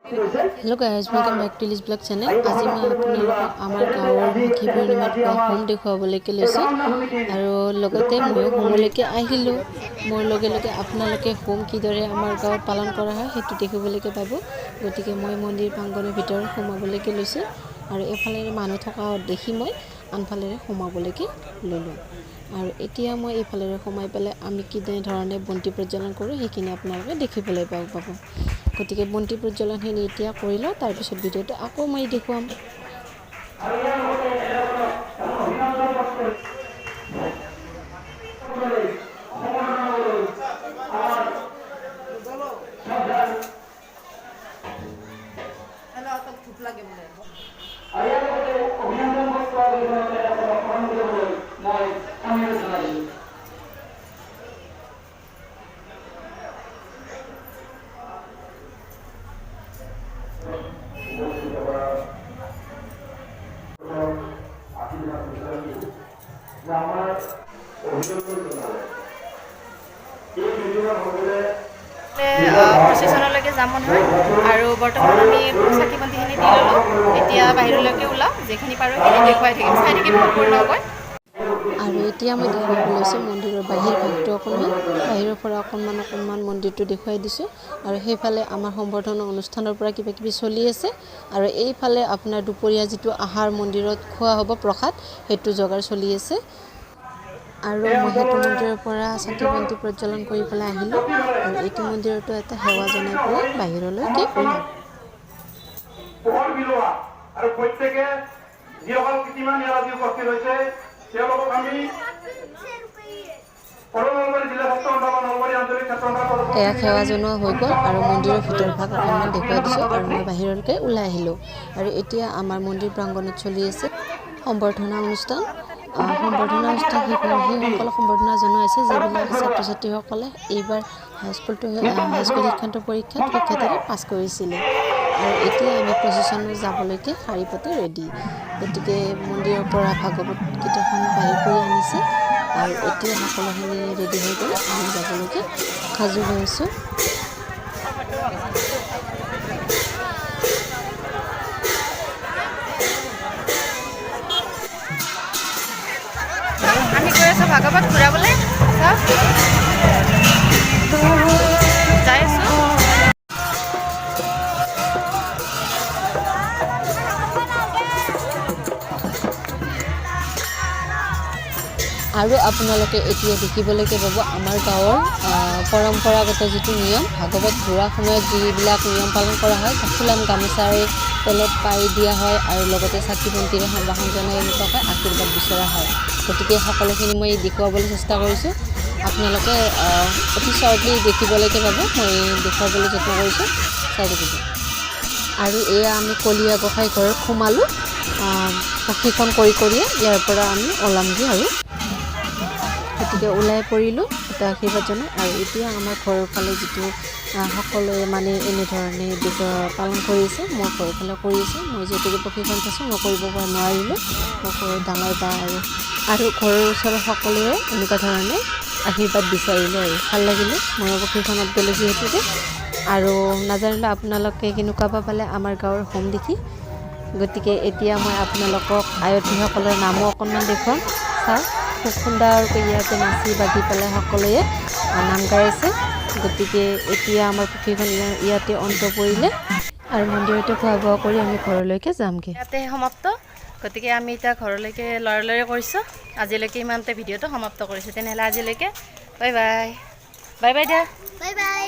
Hello guys, welcome back to Liz Blog channel. আজি মই আপোনালোকক আমাৰ গাঁৱৰ ৰাখী পূৰ্ণিমাত হোম দেখুৱাবলৈকে লৈছোঁ আৰু লগতে মই হোমলৈকে আহিলোঁ। মোৰ লগে লগে আপোনালোকে হোম কিদৰে আমাৰ গাঁৱত পালন কৰা হয় সেইটো দেখিবলৈকে পাব। গতিকে মই মন্দিৰ প্ৰাংগণৰ ভিতৰত সোমাবলৈকে লৈছোঁ আৰু এফালে মানুহ থকা দেখি মই আনফালেৰে সোমাবলৈকে ল'লোঁ। আৰু এতিয়া মই এইফালেৰে সোমাই পেলাই আমি কিধৰণে বন্তি প্ৰজ্বলন কৰোঁ সেইখিনি আপোনালোকে দেখিবলৈ পাব। গতিকে বন্তি প্ৰজ্বলনখিনি এতিয়া কৰি লওঁ, তাৰপিছত ভিডিঅ'টো আকৌ মই দেখুৱাম। প্ৰচেছনলৈকে যাম নহয় আৰু বৰ্তমান আমি চাকি বন্তিখিনি দি ল'লোঁ। এতিয়া বাহিৰলৈকে ওলাওঁ, যিখিনি পাৰোঁ সেইখিনি দেখুৱাই থাকিম, চাই থাকিম সম্পূৰ্ণকৈ। আৰু এতিয়া মই দেখুৱাব লৈছোঁ মন্দিৰৰ বাহিৰ ভাগটো অকণমান, বাহিৰৰ পৰা অকণমান মন্দিৰটো দেখুৱাই দিছোঁ। আৰু সেইফালে আমাৰ সম্বৰ্ধনা অনুষ্ঠানৰ পৰা কিবা কিবি চলি আছে আৰু এইফালে আপোনাৰ দুপৰীয়া যিটো আহাৰ মন্দিৰত খোৱা হ'ব প্ৰসাদ, সেইটো যোগাৰ চলি আছে। আৰু মই সেইটো মন্দিৰৰ পৰা চাকি বন্তি প্ৰজ্বলন কৰি পেলাই আহিলোঁ আৰু এইটো মন্দিৰতো এটা সেৱা জনাই পেলাই বাহিৰলৈকে ওলাম। আৰু প্ৰত্যেকে যিসকল কিছুমান ইয়াত উপস্থিত হৈছে তেওঁলোকক আমি এয়া সেৱা জনোৱা হৈ গ'ল আৰু মন্দিৰৰ ভিতৰ ভাগ অকণমান দেখুৱাই দিছোঁ আৰু মই বাহিৰলৈকে ওলাই আহিলোঁ। আৰু এতিয়া আমাৰ মন্দিৰ প্ৰাংগণত চলি আছে সম্বৰ্ধনা অনুষ্ঠান। সম্বৰ্ধনা অনুষ্ঠান সেইসকলক সম্বৰ্ধনা জনোৱা হৈছে যিবিলাক ছাত্ৰ ছাত্ৰীসকলে এইবাৰ হাইস্কুল শিক্ষান্ত পৰীক্ষাত সুখ্যাতিৰে পাছ কৰিছিলে। আৰু এতিয়া আমি প্ৰচেছনত যাবলৈকে শাৰী পাতি ৰেডি। গতিকে মন্দিৰৰ পৰা ভাগৱত কিতাপখন বাহিৰ কৰি আনিছে আৰু এতিয়া সকলোখিনি ৰেডি হৈ গ'ল, আমি যাবলৈকে সাজু হৈ আছোঁ। আমি গৈ আছোঁ ভাগৱত ঘূৰাবলৈ, যাই আছোঁ। আৰু আপোনালোকে এতিয়া দেখিবলৈকে পাব আমাৰ গাঁৱৰ পৰম্পৰাগত যিটো নিয়ম, ভাগৱত ঘূৰাৰ সময়ত যিবিলাক নিয়ম পালন কৰা হয়, ফুলাম গামোচাৰে তলত পাৰি দিয়া হয় আৰু লগতে চাকি বন্তিৰে সম্ভাষণ জনাই এনেকুৱাকৈ আশীৰ্বাদ বিচৰা হয়। গতিকে সকলোখিনি মই দেখুৱাবলৈ চেষ্টা কৰিছোঁ, আপোনালোকে অতি শ্বৰ্টলি দেখিবলৈকে পাব, মই দেখুৱাবলৈ যত্ন কৰিছোঁ, চাই থাকিব। আৰু এয়া আমি কলীয়া গোসাঁই ঘৰত সোমালোঁ, প্ৰশিক্ষণ কৰিয়ে ইয়াৰ পৰা আমি ওলামগৈ। আৰু গতিকে ওলাই পৰিলোঁ এটা আশীৰ্বাদ জনাই। আৰু এতিয়া আমাৰ ঘৰৰ ফালে যিটো সকলোৱে মানে এনেধৰণে পালন কৰিছে, মোৰ ঘৰৰ ফালে কৰি আছে। মই যিহেতুকে প্ৰশিক্ষণ পাইছোঁ, মই কৰিব পৰা নোৱাৰিলোঁ, মোৰ ঘৰৰ ডাঙৰ বা আৰু ঘৰৰ ওচৰৰ সকলোৱে এনেকুৱা ধৰণে আশীৰ্বাদ বিচাৰিলে আৰু ভাল লাগিলে। ময়ো প্ৰশিক্ষণত গ'লোঁ যিহেতুকে। আৰু নাজানিলে আপোনালোকে কেনেকুৱা পালে আমাৰ গাঁৱৰ হোম দেখি। গতিকে এতিয়া মই আপোনালোকক আয়তীসকলৰ নামো অকণমান দেখুৱাম। চাওক, খুব সুন্দৰকৈ ইয়াতে নাচি বাগি পেলাই সকলোৱে নাম গাইছে। গতিকে এতিয়া আমাৰ প্ৰশিক্ষণ ইয়াতে অন্ত পৰিলে আৰু মন্দিৰতে খোৱা বোৱা কৰি আমি ঘৰলৈকে যামগৈ। ইয়াতে সমাপ্ত। গতিকে আমি এতিয়া ঘৰলৈকে লৰালৰি কৰিছোঁ। আজিলৈকে ইমানতে ভিডিঅ'টো সমাপ্ত কৰিছোঁ। তেনেহ'লে আজিলৈকে বাই বাই। বাই বাই দিয়া। Bye bye.